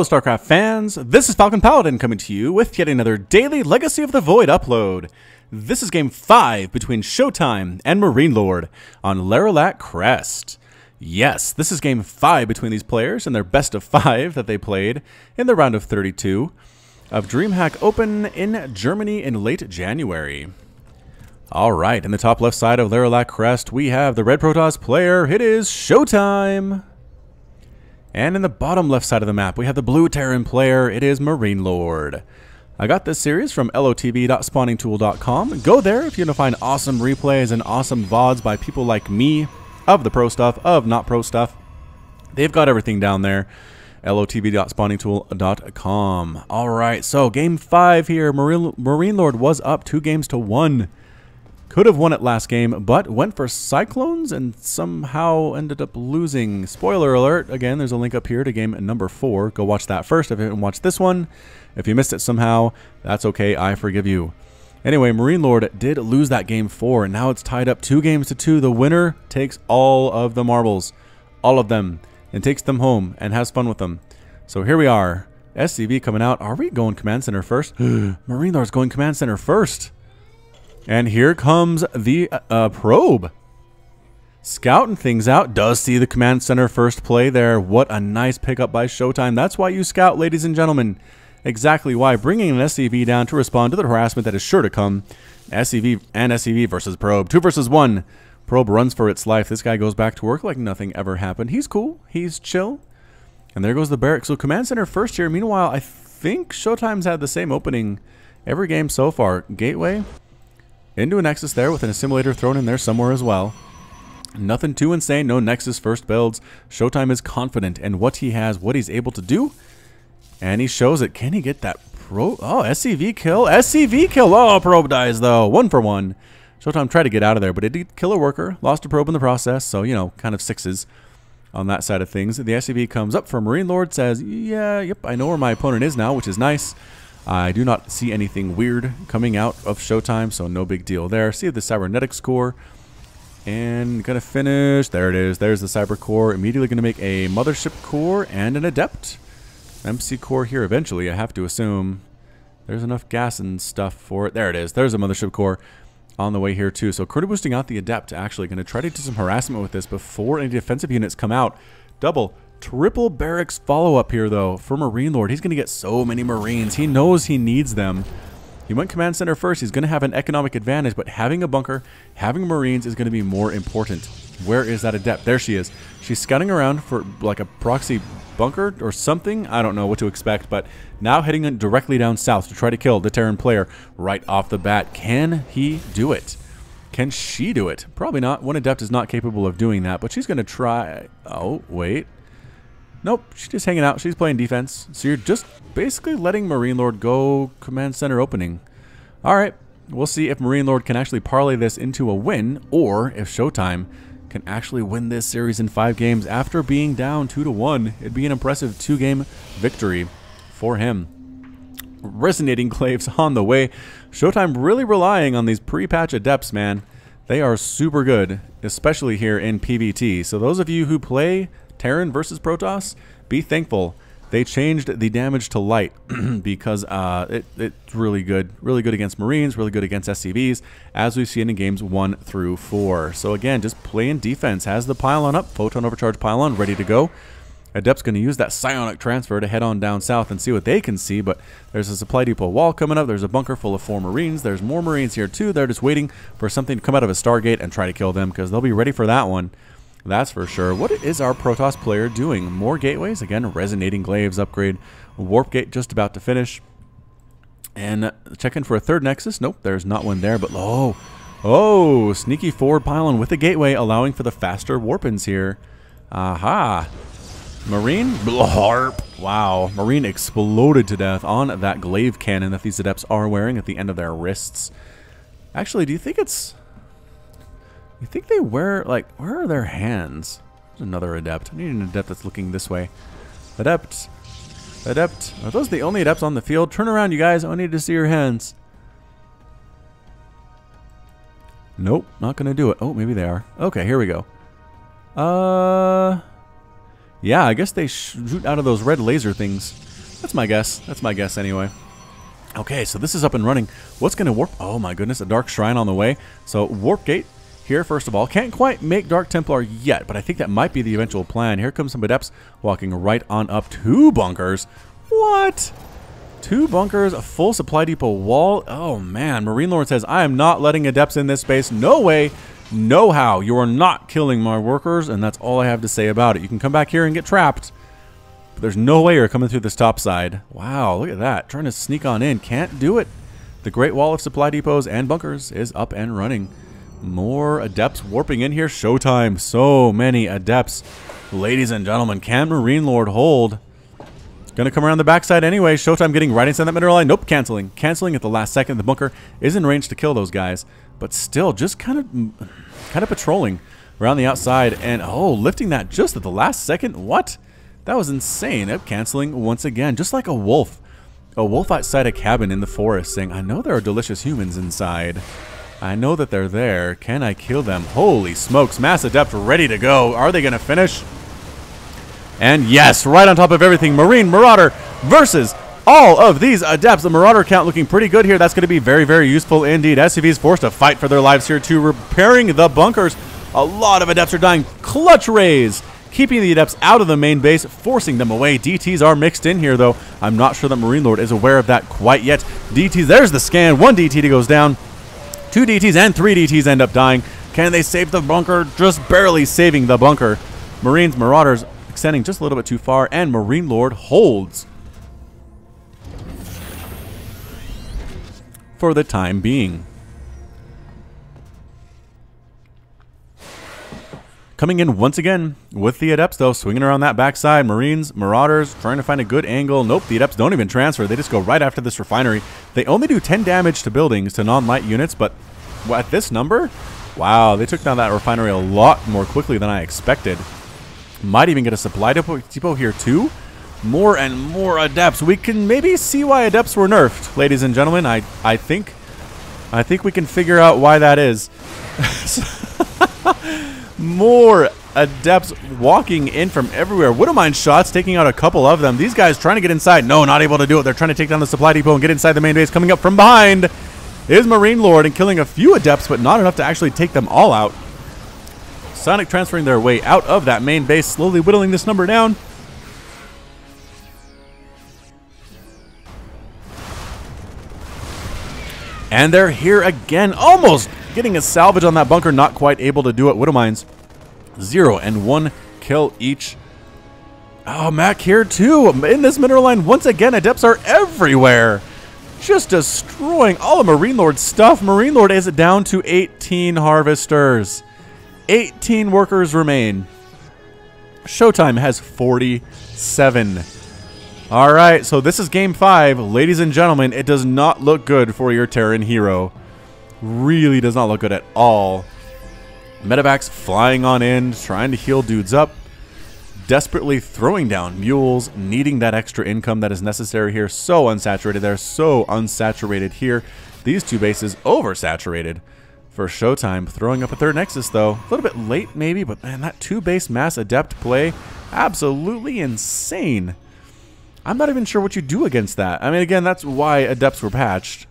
Hello StarCraft fans, this is Falcon Paladin coming to you with yet another daily Legacy of the Void upload. This is game 5 between ShoWTimE and MarineLorD on Lerilak Crest. Yes, this is game 5 between these players and their best of 5 that they played in the round of 32 of DreamHack Open in Germany in late January. Alright, in the top left side of Lerilak Crest we have the Red Protoss player, it is ShoWTimE. And in the bottom left side of the map, we have the blue Terran player. It is MarineLorD. I got this series from LOTV.spawningtool.com. Go there if you want to find awesome replays and awesome VODs by people like me, of the pro stuff, of not pro stuff. They've got everything down there. LOTV.spawningtool.com. Alright, so game 5 here. MarineLorD was up 2-1. Could have won it last game, but went for Cyclones and somehow ended up losing. Spoiler alert, again, there's a link up here to game number 4. Go watch that first if you haven't watched this one. If you missed it somehow, that's okay, I forgive you. Anyway, MarineLorD did lose that game 4, and now it's tied up 2-2. The winner takes all of the marbles, all of them, and takes them home and has fun with them. So here we are, SCV coming out. Are we going command center first? MarineLorD's going command center first. And here comes the probe. Scouting things out. Does see the command center first play there. What a nice pickup by ShoWTimE. That's why you scout, ladies and gentlemen. Exactly why. Bringing an SCV down to respond to the harassment that is sure to come. SCV and SCV versus probe. 2 versus 1. Probe runs for its life. This guy goes back to work like nothing ever happened. He's cool. He's chill. And there goes the barrack. So command center first here. Meanwhile, I think ShoWTimE's had the same opening every game so far. Gateway. Into a Nexus there with an assimilator thrown in there somewhere as well. Nothing too insane, no Nexus first builds. ShoWTimE is confident in what he has, what he's able to do. And he shows it. Can he get that probe? Oh, SCV kill. SCV kill. Oh, probe dies though. 1 for 1. ShoWTimE tried to get out of there, but it did kill a worker. Lost a probe in the process. So, you know, kind of 6s on that side of things. The SCV comes up for MarineLorD, says, yeah, yep, I know where my opponent is now, which is nice. I do not see anything weird coming out of ShoWTimE, so no big deal there. See the cybernetics core. And gonna finish. There it is. There's the cyber core. Immediately gonna make a mothership core and an adept. MC core here eventually, I have to assume. There's enough gas and stuff for it. There it is. There's a mothership core on the way here too. So crew boosting out the adept. Actually gonna try to do some harassment with this before any defensive units come out. Triple barracks follow-up here, though, for MarineLorD. He's going to get so many Marines. He knows he needs them. He went command center first. He's going to have an economic advantage, but having a bunker, having Marines is going to be more important. Where is that adept? There she is. She's scouting around for, like, a proxy bunker or something. I don't know what to expect, but now heading directly down south to try to kill the Terran player right off the bat. Can he do it? Can she do it? Probably not. One adept is not capable of doing that, but she's going to try. Oh, wait. Nope, she's just hanging out. She's playing defense. So you're just basically letting MarineLorD go command center opening. Alright, we'll see if MarineLorD can actually parlay this into a win, or if ShoWTimE can actually win this series in 5 games after being down 2-1. It'd be an impressive 2-game victory for him. Resonating claves on the way. ShoWTimE really relying on these pre-patch adepts, man. They are super good, especially here in PvT. So those of you who play Terran versus Protoss, be thankful they changed the damage to light because it's really good against Marines, really good against SCVs, as we've seen in games 1 through 4. So again, just playing defense. Has the pylon up, photon overcharge pylon ready to go. Adept's going to use that psionic transfer to head on down south and see what they can see, but there's a supply depot wall coming up. There's a bunker full of 4 Marines. There's more Marines here too. They're just waiting for something to come out of a Stargate and try to kill them because they'll be ready for that one. That's for sure. What is our Protoss player doing? More gateways. Again, resonating glaives upgrade. Warp gate just about to finish. And checking for a 3rd Nexus. Nope, there's not one there. But oh, sneaky forward pylon with a gateway, allowing for the faster warp-ins here. Aha. Marine. Blarp. Wow. Marine exploded to death on that glaive cannon that these adepts are wearing at the end of their wrists. Actually, do you think it's... You think they wear, like, where are their hands? There's another adept. I need an adept that's looking this way. Adept. Adept. Are those the only adepts on the field? Turn around, you guys. I need to see your hands. Nope, not going to do it. Oh, maybe they are. Okay, here we go. Yeah, I guess they shoot out of those red laser things. That's my guess. That's my guess anyway. Okay, so this is up and running. What's going to warp? Oh my goodness, a Dark Shrine on the way. So warp gate here, first of all. Can't quite make Dark Templar yet, but I think that might be the eventual plan. Here comes some Adepts walking right on up. 2 bunkers. What? 2 bunkers, a full supply depot wall. Oh man, MarineLorD says, I am not letting Adepts in this space. No way, no how. You are not killing my workers, and that's all I have to say about it. You can come back here and get trapped. There's no way you're coming through this top side. Wow, look at that. Trying to sneak on in. Can't do it. The Great Wall of supply depots and bunkers is up and running. More Adepts warping in here. ShoWTimE. So many Adepts. Ladies and gentlemen, can MarineLorD hold? Gonna come around the backside anyway. ShoWTimE getting right inside that middle line. Nope, canceling. Canceling at the last second. The bunker is in range to kill those guys. But still, just kind of patrolling around the outside. And, oh, lifting that just at the last second. What? That was insane. Yep, canceling once again, just like a wolf. A wolf outside a cabin in the forest saying, I know there are delicious humans inside. I know that they're there. Can I kill them? Holy smokes. Mass Adept ready to go. Are they going to finish? And yes, right on top of everything, Marine Marauder versus all of these Adepts. The Marauder count looking pretty good here. That's going to be very, very useful indeed. SCVs forced to fight for their lives here too. Repairing the bunkers. A lot of Adepts are dying. Clutch raise. Keeping the Adepts out of the main base, forcing them away. DTs are mixed in here, though. I'm not sure that MarineLorD is aware of that quite yet. DTs, there's the scan. 1 DT goes down. 2 DTs and 3 DTs end up dying. Can they save the bunker? Just barely saving the bunker. Marines, Marauders extending just a little bit too far, and MarineLorD holds for the time being. Coming in once again with the Adepts, though, swinging around that backside. Marines, Marauders, trying to find a good angle. Nope, the Adepts don't even transfer. They just go right after this refinery. They only do 10 damage to buildings, to non-light units, but at this number, wow, they took down that refinery a lot more quickly than I expected. Might even get a supply depot here, too. More and more Adepts. We can maybe see why Adepts were nerfed, ladies and gentlemen. I think we can figure out why that is. More Adepts walking in from everywhere. Wouldn't mind shots, taking out a couple of them. These guys trying to get inside. No, not able to do it. They're trying to take down the supply depot and get inside the main base. Coming up from behind is MarineLorD and killing a few Adepts, but not enough to actually take them all out. Sonic transferring their way out of that main base, slowly whittling this number down. And they're here again, almost getting a salvage on that bunker, not quite able to do it. Widowmines, 0 and 1 kill each. Oh, Mac here too. In this mineral line, once again, Adepts are everywhere. Just destroying all of MarineLorD's stuff. MarineLorD is down to 18 harvesters. 18 workers remain. ShoWTimE has 47. All right, so this is game 5. Ladies and gentlemen, it does not look good for your Terran hero. Really does not look good at all. Medevacs flying on in, trying to heal dudes up. Desperately throwing down mules, needing that extra income that is necessary here. So unsaturated there, so unsaturated here. These 2 bases oversaturated for ShoWTimE. Throwing up a 3rd Nexus, though. A little bit late, maybe, but man, that 2-base mass Adept play, absolutely insane. I'm not even sure what you do against that. I mean, again, that's why Adepts were patched.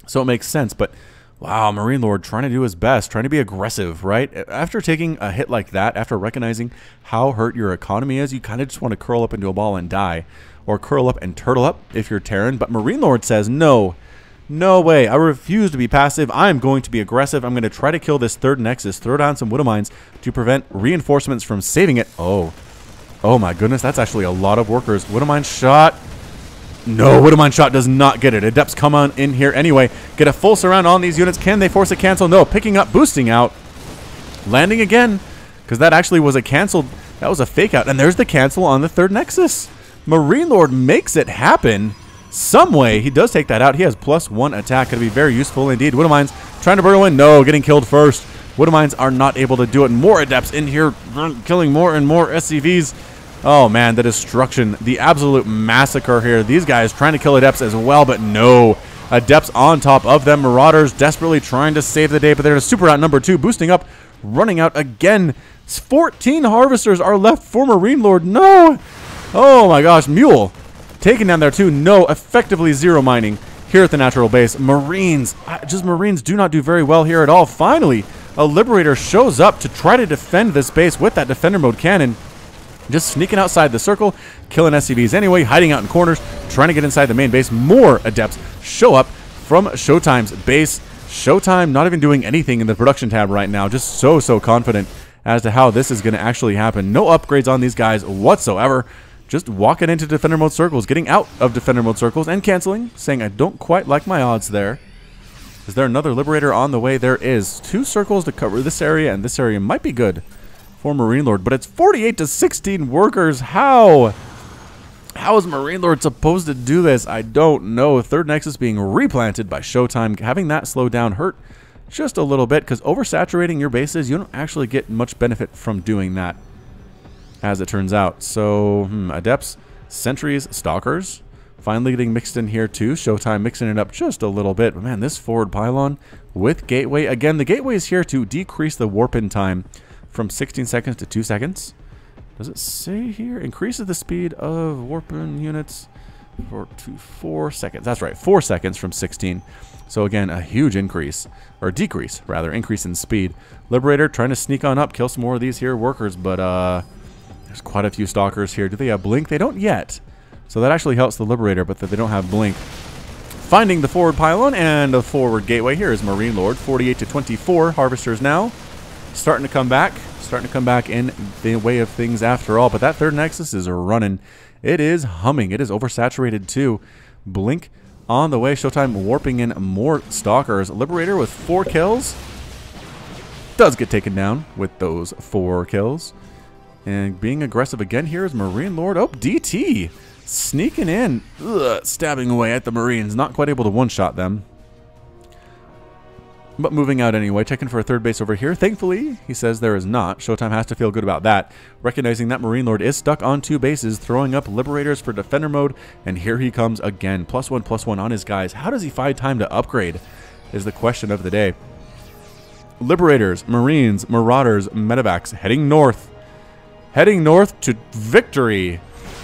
So it makes sense, but wow, MarineLorD trying to do his best, trying to be aggressive, right? After taking a hit like that, after recognizing how hurt your economy is, you kind of just want to curl up into a ball and die. Or curl up and turtle up if you're Terran. But MarineLorD says, no, no way. I refuse to be passive. I'm going to be aggressive. I'm going to try to kill this 3rd Nexus, throw down some Widowmines to prevent reinforcements from saving it. Oh my goodness, that's actually a lot of workers. Widowmine shot. No, Widowmine shot does not get it. Adepts come on in here anyway. Get a full surround on these units. Can they force a cancel? No, picking up, boosting out. Landing again, because that actually was a canceled. That was a fake out. And there's the cancel on the 3rd Nexus. MarineLorD makes it happen. Some way, he does take that out. He has +1 attack. Going to be very useful indeed. Widowmines trying to burrow in. No, getting killed first. Widowmines are not able to do it. More Adepts in here, killing more and more SCVs. Oh man, the destruction, the absolute massacre here. These guys trying to kill Adepts as well, but no. Adepts on top of them. Marauders desperately trying to save the day, but they're a super out number 2, boosting up, running out again. 14 harvesters are left for MarineLorD. No! Oh my gosh, Mule. taken down there too. No, effectively zero mining here at the natural base. Marines, Marines do not do very well here at all. Finally, a Liberator shows up to try to defend this base with that defender mode cannon. Just sneaking outside the circle, killing SCVs anyway, hiding out in corners, trying to get inside the main base. More Adepts show up from ShoWTimE's base. ShoWTimE not even doing anything in the production tab right now. Just so confident as to how this is going to actually happen. No upgrades on these guys whatsoever. Just walking into defender mode circles, getting out of defender mode circles and canceling, saying I don't quite like my odds there. Is there another Liberator on the way? There is. 2 circles to cover this area, and this area might be good for MarineLorD, but it's 48 to 16 workers. How is MarineLorD supposed to do this? I don't know. Third Nexus being replanted by ShoWTimE. Having that slow down hurt just a little bit, because oversaturating your bases, you don't actually get much benefit from doing that, as it turns out. So, Adepts, Sentries, Stalkers, finally getting mixed in here too. ShoWTimE mixing it up just a little bit. But man, this forward pylon with Gateway. Again, the Gateway is here to decrease the warp-in time from 16 seconds to 2 seconds. Does it say here? Increases the speed of warp-in units to 4 seconds. That's right, 4 seconds from 16. So again, a huge increase, or decrease rather, increase in speed. Liberator trying to sneak on up, kill some more of these here workers, but there's quite a few Stalkers here. Do they have Blink? They don't yet. So that actually helps the Liberator, but they don't have Blink. Finding the forward pylon and the forward gateway. Here is MarineLorD, 48 to 24. Harvesters now starting to come back. Starting to come back in the way of things after all. But that third Nexus is running. It is humming. It is oversaturated too. Blink on the way. ShoWTimE warping in more Stalkers. Liberator with 4 kills. Does get taken down with those 4 kills. And being aggressive again here is MarineLorD. Oh, DT sneaking in. Stabbing away at the Marines. Not quite able to one-shot them. But moving out anyway, checking for a third base over here. Thankfully, he says there is not. ShoWTimE has to feel good about that. Recognizing that MarineLorD is stuck on 2 bases, throwing up Liberators for defender mode. And here he comes again. +1/+1 on his guys. How does he find time to upgrade is the question of the day. Liberators, Marines, Marauders, Medevacs heading north. Heading north to victory.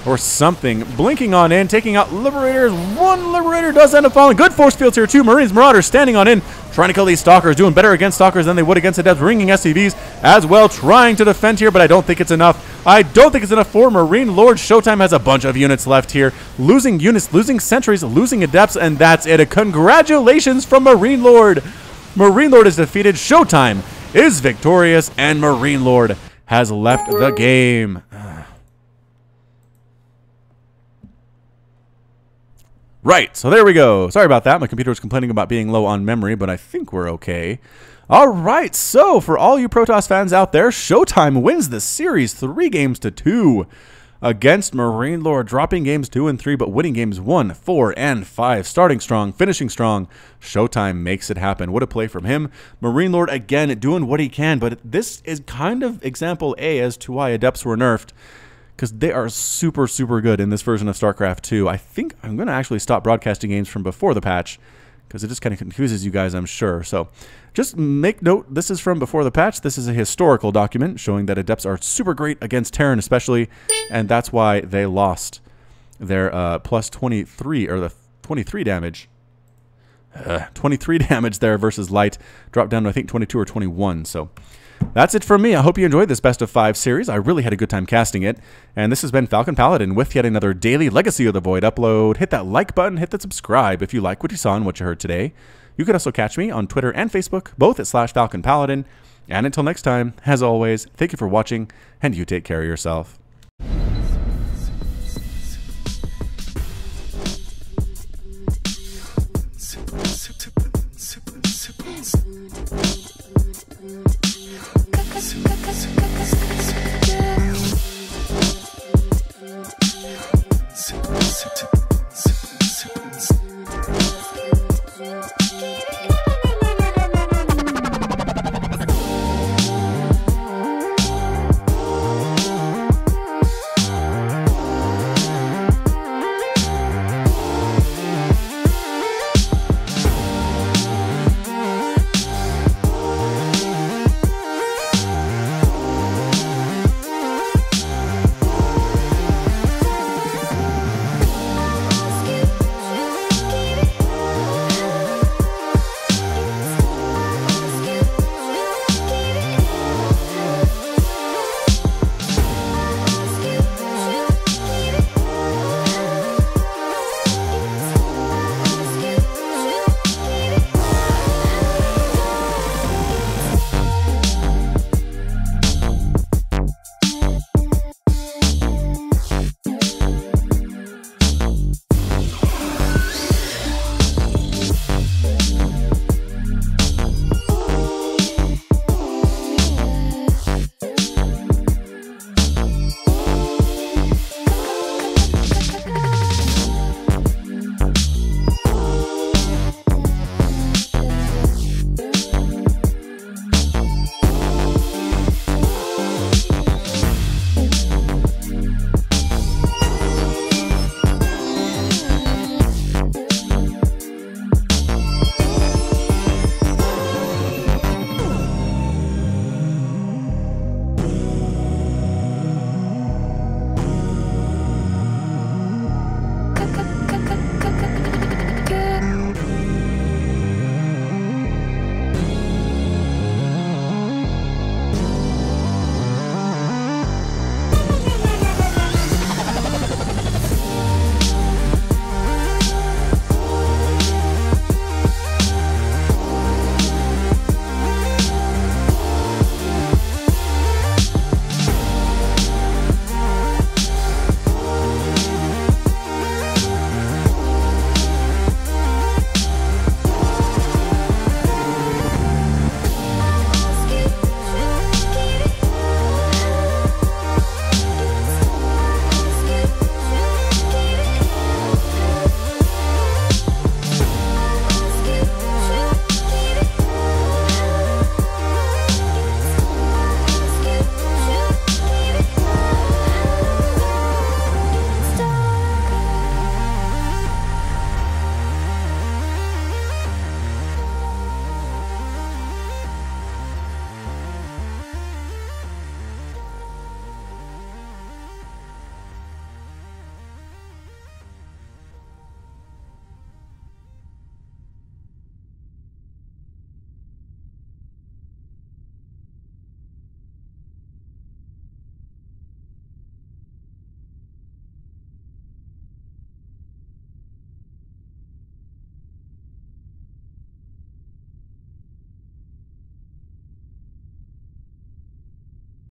Or something. Blinking on in, taking out Liberators. 1 Liberator does end up falling. Good force fields here too. Marines, Marauders standing on in, trying to kill these Stalkers. Doing better against Stalkers than they would against Adepts. Ringing SCVs as well. Trying to defend here, but I don't think it's enough. I don't think it's enough for MarineLorD. ShoWTimE has a bunch of units left here. Losing units, losing Sentries, losing Adepts, and that's it. Congratulations from MarineLorD. MarineLorD is defeated. ShoWTimE is victorious, and MarineLorD has left the game. Right, so there we go. Sorry about that. My computer was complaining about being low on memory, but I think we're okay. All right, so for all you Protoss fans out there, ShoWTimE wins the series 3 games to 2 against MarineLorD, dropping games 2 and 3, but winning games 1, 4, and 5. Starting strong, finishing strong. ShoWTimE makes it happen. What a play from him. MarineLorD, again, doing what he can, but this is kind of example A as to why Adepts were nerfed, because they are super good in this version of StarCraft 2. I think I'm going to actually stop broadcasting games from before the patch, because it just kind of confuses you guys, I'm sure. So just make note, this is from before the patch. This is a historical document showing that Adepts are super great against Terran especially, and that's why they lost their plus 23, or the 23 damage. 23 damage there versus Light. Dropped down to, I think, 22 or 21, so that's it from me. I hope you enjoyed this Best of 5 series. I really had a good time casting it. And this has been Falcon Paladin with yet another daily Legacy of the Void upload. Hit that like button, hit that subscribe if you like what you saw and what you heard today. You can also catch me on Twitter and Facebook, both at /FalconPaladin. And until next time, as always, thank you for watching, and you take care of yourself.